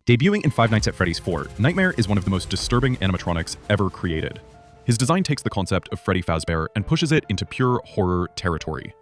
Debuting in Five Nights at Freddy's 4, Nightmare is one of the most disturbing animatronics ever created. His design takes the concept of Freddy Fazbear and pushes it into pure horror territory.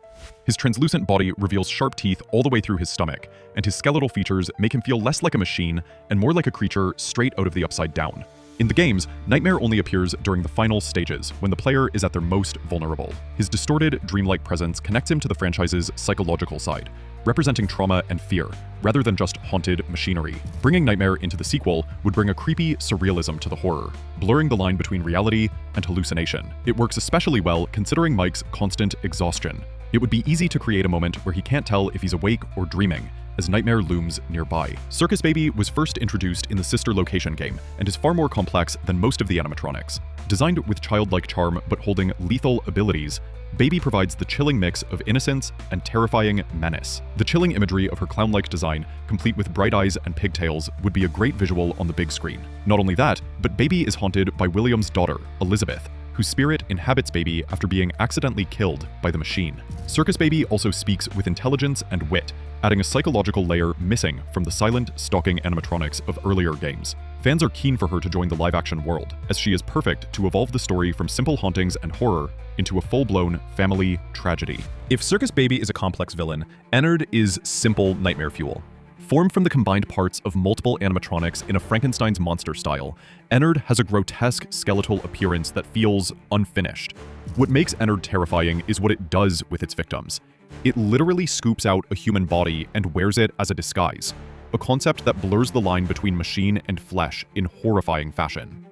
His translucent body reveals sharp teeth all the way through his stomach, and his skeletal features make him feel less like a machine and more like a creature straight out of the Upside Down. In the games, Nightmare only appears during the final stages, when the player is at their most vulnerable. His distorted, dreamlike presence connects him to the franchise's psychological side, representing trauma and fear, rather than just haunted machinery. Bringing Nightmare into the sequel would bring a creepy surrealism to the horror, blurring the line between reality and hallucination. It works especially well considering Mike's constant exhaustion. It would be easy to create a moment where he can't tell if he's awake or dreaming, as Nightmare looms nearby. Circus Baby was first introduced in the Sister location game, and is far more complex than most of the animatronics. Designed with childlike charm but holding lethal abilities, Baby provides the chilling mix of innocence and terrifying menace. The chilling imagery of her clown-like design, complete with bright eyes and pigtails, would be a great visual on the big screen. Not only that, but Baby is haunted by William's daughter, Elizabeth, whose spirit inhabits Baby after being accidentally killed by the machine. Circus Baby also speaks with intelligence and wit, adding a psychological layer missing from the silent, stalking animatronics of earlier games. Fans are keen for her to join the live-action world, as she is perfect to evolve the story from simple hauntings and horror into a full-blown family tragedy. If Circus Baby is a complex villain, Ennard is simple nightmare fuel. Formed from the combined parts of multiple animatronics in a Frankenstein's monster style, Ennard has a grotesque skeletal appearance that feels unfinished. What makes Ennard terrifying is what it does with its victims. It literally scoops out a human body and wears it as a disguise, a concept that blurs the line between machine and flesh in horrifying fashion.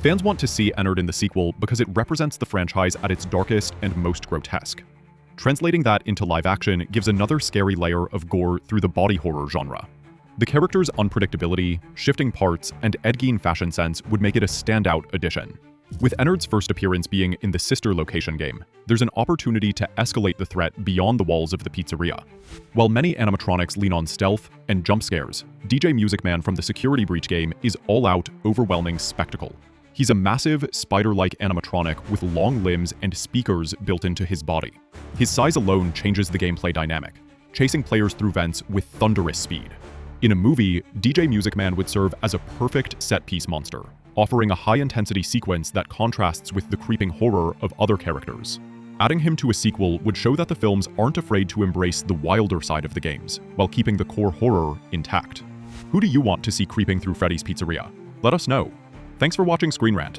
Fans want to see Ennard in the sequel because it represents the franchise at its darkest and most grotesque. Translating that into live action gives another scary layer of gore through the body horror genre. The character's unpredictability, shifting parts, and Ed Gein fashion sense would make it a standout addition. With Ennard's first appearance being in the Sister location game, there's an opportunity to escalate the threat beyond the walls of the pizzeria. While many animatronics lean on stealth and jump scares, DJ Music Man from the Security Breach game is all-out, overwhelming spectacle. He's a massive, spider-like animatronic with long limbs and speakers built into his body. His size alone changes the gameplay dynamic, chasing players through vents with thunderous speed. In a movie, DJ Music Man would serve as a perfect set-piece monster, offering a high-intensity sequence that contrasts with the creeping horror of other characters. Adding him to a sequel would show that the films aren't afraid to embrace the wilder side of the games, while keeping the core horror intact. Who do you want to see creeping through Freddy's Pizzeria? Let us know. Thanks for watching ScreenRant.